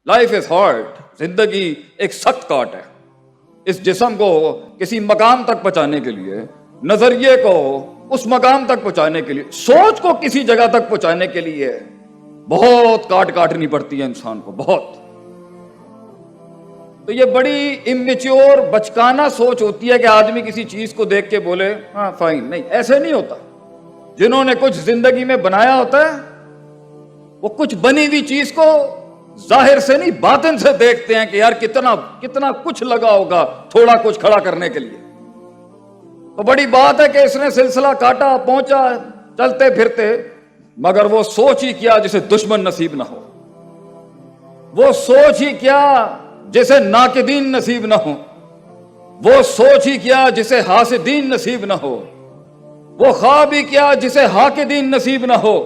Life is hard, जिंदगी एक सख्त काट है। इस जिस्म को किसी मकाम तक पहुंचाने के लिए, नजरिए को उस मकाम तक पहुंचाने के लिए, सोच को किसी जगह तक पहुंचाने के लिए बहुत काट काटनी पड़ती है इंसान को, बहुत। तो ये बड़ी इमेच्योर बचकाना सोच होती है कि आदमी किसी चीज को देख के बोले हाँ फाइन। नहीं, ऐसे नहीं होता। जिन्होंने कुछ जिंदगी में बनाया होता है वो कुछ बनी हुई चीज को जाहिर से नहीं, बातिन से देखते हैं कि यार कितना कितना कुछ लगा होगा थोड़ा कुछ खड़ा करने के लिए। तो बड़ी बात है कि इसने सिलसिला काटा, पहुंचा चलते फिरते, मगर वो सोच ही क्या जिसे दुश्मन नसीब ना हो, वो सोच ही क्या जिसे नाकिदीन नसीब ना हो, वो सोच ही क्या जिसे हासिदीन नसीब ना हो, वो ख्वाब ही क्या जिसे हाकिदीन नसीब ना हो,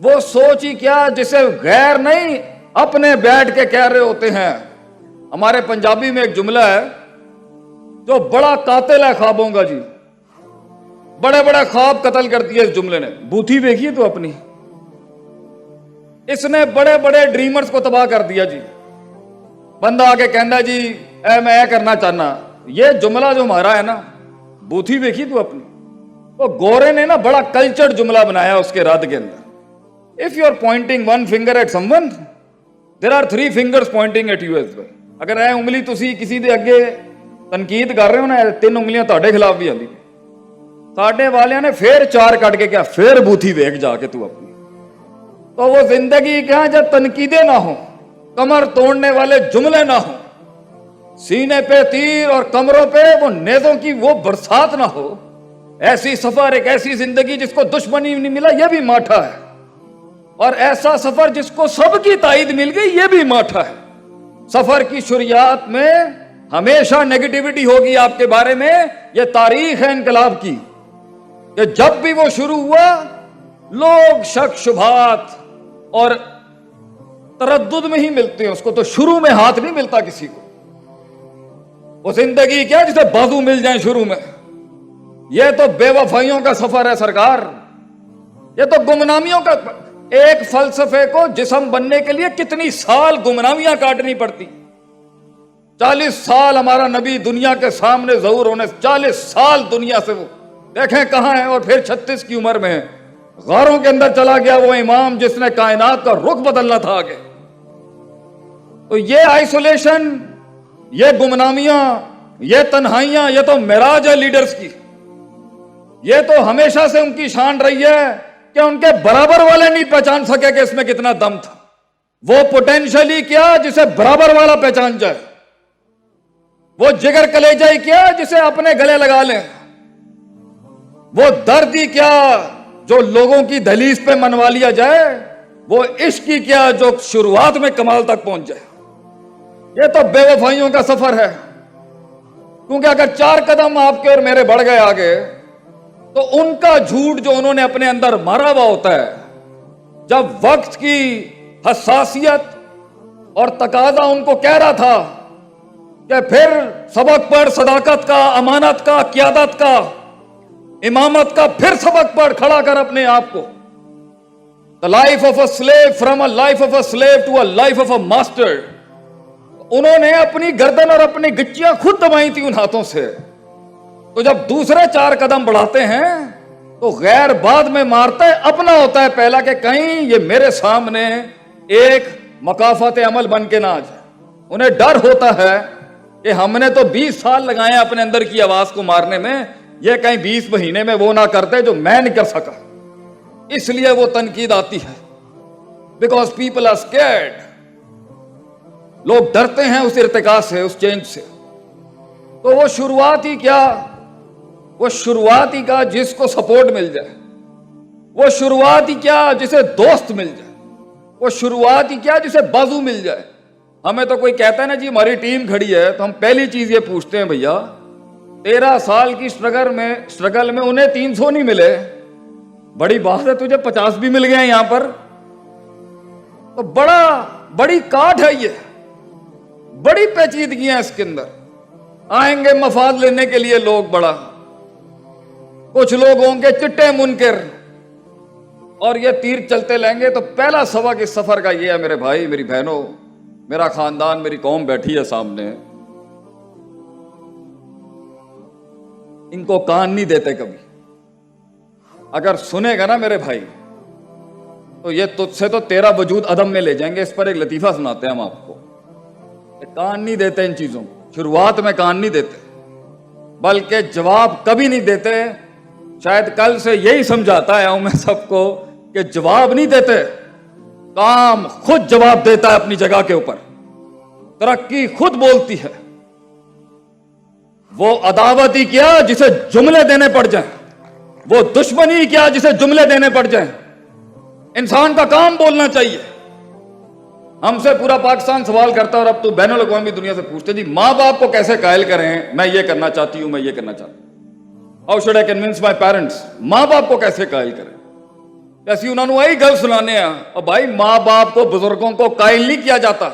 वो सोच ही क्या जिसे गैर नहीं अपने बैठ के कह रहे होते हैं। हमारे पंजाबी में एक जुमला है जो बड़ा कातिल है ख्वाबों का जी, बड़े बड़े ख्वाब कत्ल कर दिए इस जुमले ने। बूथी देखिए तो अपनी, इसने बड़े बड़े ड्रीमर्स को तबाह कर दिया जी। बंदा आके कहना जी मैं ये करना चाहना, ये जुमला जो हमारा है ना, बूथी देखी तू अपनी। तो गोरे ने ना बड़ा कल्चर्ड जुमला बनाया उसके रद के अंदर। If you are pointing one finger at someone, there are three fingers pointing at you as well. अगर ਇਹ ਉਂਗਲੀ ਤੁਸੀਂ ਕਿਸੇ ਦੇ ਅੱਗੇ ਤਨਕੀਦ ਕਰ ਰਹੇ ਹੋ ਨਾ, ਤਿੰਨ ਉਂਗਲੀਆਂ ਤੁਹਾਡੇ ਖਿਲਾਫ ਵੀ ਆਉਂਦੀ। ਸਾਡੇ ਵਾਲਿਆਂ ਨੇ ਫੇਰ ਚਾਰ ਕੱਢ ਕੇ ਕਿਹਾ ਫੇਰ ਬੂਥੀ ਵੇਖ ਜਾ ਕੇ ਤੂੰ अपनी। तो वो जिंदगी क्या जब तनकीदे ना हो, कमर तोड़ने वाले जुमले ना हो, सीने पे तीर और कमरों पे वो नेज़ों की वो बरसात ना हो, ऐसी सफर, एक ऐसी जिंदगी जिसको दुश्मनी नहीं मिला ये भी माठा है, और ऐसा सफर जिसको सबकी ताईद मिल गई ये भी माठा है। सफर की शुरुआत में हमेशा नेगेटिविटी होगी आपके बारे में, ये तारीख है इनकलाब की, कि जब भी वो शुरू हुआ लोग शक शुभात और तरद्दुद में ही मिलते हैं उसको, तो शुरू में हाथ नहीं मिलता किसी को। वो जिंदगी क्या जिसे बाजू मिल जाए शुरू में, ये तो बेवफाइयों का सफर है सरकार, ये तो गुमनामियों का। एक फलसफे को जिस्म बनने के लिए कितनी साल गुमनामियां काटनी पड़ती। 40 साल हमारा नबी दुनिया के सामने ज़हूर होने, 40 साल दुनिया से वो देखें कहां है, और फिर 36 की उम्र में गारों के अंदर चला गया वो इमाम जिसने कायनात का रुख बदलना था आगे। तो ये आइसोलेशन, ये गुमनामियां, ये तन्हाइयां, ये तो मिराज है लीडर्स की। ये तो हमेशा से उनकी शान रही है कि उनके बराबर वाले नहीं पहचान सके कि इसमें कितना दम था। वो पोटेंशियली क्या जिसे बराबर वाला पहचान जाए, वो जिगर कलेजा ही क्या जिसे अपने गले लगा ले, वो दर्द ही क्या जो लोगों की दहलीज पे मनवा लिया जाए, वो इश्क ही क्या जो शुरुआत में कमाल तक पहुंच जाए। ये तो बेवफाइयों का सफर है, क्योंकि अगर 4 कदम आपके और मेरे बढ़ गए आगे, तो उनका झूठ जो उन्होंने अपने अंदर मारा हुआ होता है, जब वक्त की हसासियत और तकाजा उनको कह रहा था कि फिर सबक पढ़ सदाकत का, अमानत का, क़ियादत का, इमामत का, फिर सबक पढ़, खड़ा कर अपने आप को। The life of a slave, from a life of a slave to a life of a master. उन्होंने अपनी गर्दन और अपनी गिच्चियां खुद दबाई थी उन हाथों से। तो जब दूसरे 4 कदम बढ़ाते हैं तो गैर बाद में मारता है, अपना होता है पहला, कि कहीं ये मेरे सामने एक मकाफत अमल बन के ना आ जाए। उन्हें डर होता है कि हमने तो 20 साल लगाए अपने अंदर की आवाज को मारने में, ये कहीं 20 महीने में वो ना करते जो मैं नहीं कर सका। इसलिए वो तनकीद आती है, बिकॉज पीपल आर स्कैर्ड। लोग डरते हैं उस इर्तिका से, उस चेंज से। तो वो शुरुआत ही क्या, वो शुरुआत ही का जिसको सपोर्ट मिल जाए, वो शुरुआत ही क्या जिसे दोस्त मिल जाए, वो शुरुआत ही क्या जिसे बाजू मिल जाए। हमें तो कोई कहता है ना जी हमारी टीम खड़ी है, तो हम पहली चीज ये पूछते हैं, भैया 13 साल की स्ट्रगल में उन्हें 300 नहीं मिले, बड़ी बात है तुझे 50 भी मिल गए यहां पर। तो बड़ी काट है ये, बड़ी पेचीदगियां इसके अंदर। आएंगे मफाद लेने के लिए लोग, बड़ा कुछ लोग होंगे चिट्टे मुनकर, और ये तीर चलते लेंगे। तो पहला सबक इस सफर का ये है मेरे भाई मेरी बहनों, میرا خاندان میری قوم بیٹھی ہے سامنے, ان کو کان نہیں دیتے کبھی. اگر سنے گا نا میرے بھائی تو یہ تجھ سے تو تیرا وجود عدم میں لے جائیں گے. اس پر ایک لطیفہ سناتے ہیں ہم آپ کو. کان نہیں دیتے ان چیزوں کو, شروعات میں کان نہیں دیتے, بلکہ جواب کبھی نہیں دیتے. شاید کل سے یہی سمجھاتا ہے میں سب کو کہ جواب نہیں دیتے, کام خود جواب دیتا ہے اپنی جگہ کے اوپر, ترقی خود بولتی ہے. وہ عداوت ہی کیا جسے جملے دینے پڑ جائیں, وہ دشمنی کیا جسے جملے دینے پڑ جائیں. انسان کا کام بولنا چاہیے. ہم سے پورا پاکستان سوال کرتا ہے, اور اب تو بین الاقوامی دنیا سے پوچھتے جی ماں باپ کو کیسے قائل کریں, میں یہ کرنا چاہتی ہوں, میں یہ کرنا چاہتی ہوں. How should I convince my parents? ماں باپ کو کیسے قائل کریں؟ ایسی انہوں نے وہی گل سنانے ہیں. اور بھائی ماں باپ کو, بزرگوں کو قائل نہیں کیا جاتا,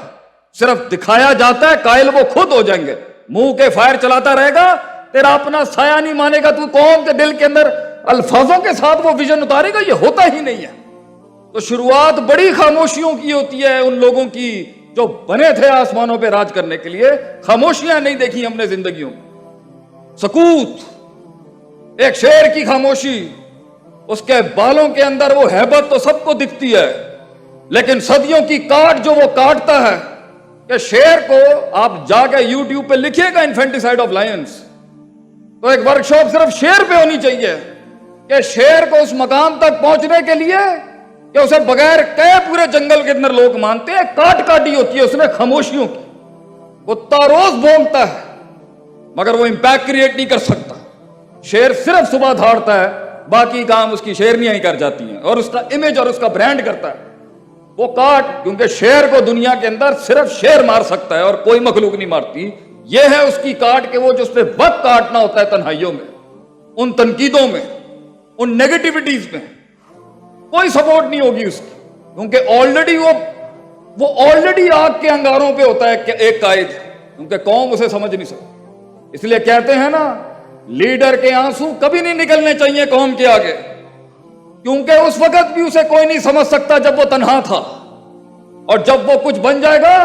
صرف دکھایا جاتا ہے. قائل وہ خود ہو جائیں گے. منہ کے فائر چلاتا رہے گا, تیرا اپنا سایہ نہیں مانے گا. تو قوم کے دل کے اندر الفاظوں کے ساتھ وہ ویژن اتارے گا, یہ ہوتا ہی نہیں ہے. تو شروعات بڑی خاموشیوں کی ہوتی ہے ان لوگوں کی جو بنے تھے آسمانوں پہ راج کرنے کے لیے. خاموشیاں نہیں دیکھی ہم نے زندگیوں میں. سکوت, ایک شیر کی خاموشی, اس کے بالوں کے اندر وہ ہیبت تو سب کو دکھتی ہے, لیکن صدیوں کی کاٹ جو وہ کاٹتا ہے کہ شیر کو آپ جا کے یوٹیوب پہ لکھیے گا انفینٹیسائڈ آف لائنز, تو ایک ورکشاپ صرف شیر پہ ہونی چاہیے کہ شیر کو اس مقام تک پہنچنے کے لیے کہ اسے بغیر کہے پورے جنگل کے اندر لوگ مانتے ہیں. کاٹ کاٹی ہوتی ہے اس نے خاموشیوں کی. وہ تاروز بھونکتا ہے مگر وہ امپیکٹ کریٹ نہیں کر سکتا. شیر صرف صبح دھاڑتا ہے, باقی کام اس کی شیرنیاں ہی کر جاتی ہیں, اور اس کا امیج اور اس کا برانڈ کرتا ہے. وہ کاٹ, کیونکہ شیر کو دنیا کے اندر صرف شیر مار سکتا ہے اور کوئی مخلوق نہیں مارتی. یہ ہے اس کی کاٹ کہ وہ جو اس پہ وقت کاٹنا ہوتا ہے تنہائیوں میں, ان تنقیدوں میں, ان نیگیٹیوٹیز میں, کوئی سپورٹ نہیں ہوگی اس کی, کیونکہ آلریڈی وہ آلریڈی آگ کے انگاروں پہ ہوتا ہے ایک قائد, کیونکہ قوم اسے سمجھ نہیں سکتی. اس لیے کہتے ہیں نا, لیڈر کے آنسو کبھی نہیں نکلنے چاہیے قوم کے آگے, کیونکہ اس وقت بھی اسے کوئی نہیں سمجھ سکتا جب وہ تنہا تھا, اور جب وہ کچھ بن جائے گا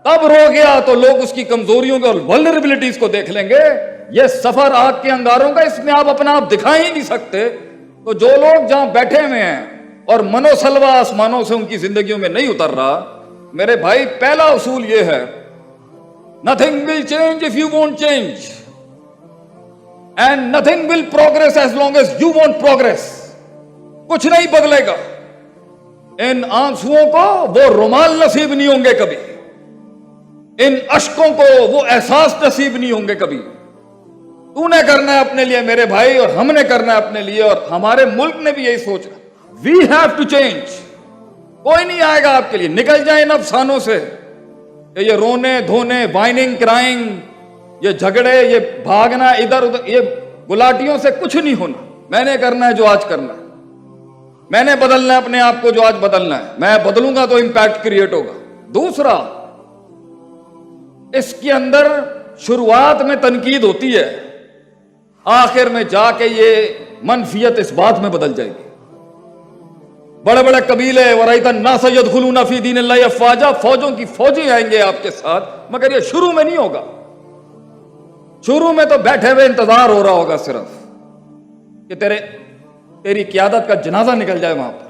تب رو گیا تو لوگ اس کی کمزوریوں اور ولنریبلٹیز کو دیکھ لیں گے. یہ سفر آگ کے انگاروں کا, اس میں آپ اپنا آپ دکھا ہی نہیں سکتے. تو جو لوگ جہاں بیٹھے ہوئے ہیں اور منو سلوا آسمانوں سے ان کی زندگیوں میں نہیں اتر رہا, میرے بھائی پہلا اصول یہ ہے, nothing will change if you won't change, and nothing will progress as long as you won't progress. کچھ نہیں بدلے گا. ان آنسوؤں کو وہ رومال نصیب نہیں ہوں گے کبھی, ان اشکوں کو وہ احساس نصیب نہیں ہوں گے کبھی. تو نے کرنا ہے اپنے لیے میرے بھائی, اور ہم نے کرنا ہے اپنے لیے, اور ہمارے ملک نے بھی یہی سوچا. We have to change. کوئی نہیں آئے گا آپ کے لیے. نکل جائیں ان افسانوں سے کہ یہ رونے دھونے, وائننگ کرائنگ, یہ جھگڑے, یہ بھاگنا ادھر ادھر, یہ گلاٹیوں سے کچھ نہیں ہونا. میں نے کرنا ہے جو آج کرنا ہے, میں نے بدلنا ہے اپنے آپ کو جو آج بدلنا ہے. میں بدلوں گا تو امپیکٹ کریٹ ہوگا. دوسرا, اس کے اندر شروعات میں تنقید ہوتی ہے, آخر میں جا کے یہ منفیت اس بات میں بدل جائے گی. بڑے بڑے قبیلے, وَرَأَيْتَ النَّاسَ يَدْخُلُونَ فِي دِينِ اللَّهِ أَفْوَاجًا, فوجوں کی فوجیں آئیں گے آپ کے ساتھ, مگر یہ شروع میں نہیں ہوگا. شروع میں تو بیٹھے ہوئے انتظار ہو رہا ہوگا صرف کہ تیری قیادت کا جنازہ نکل جائے وہاں پر.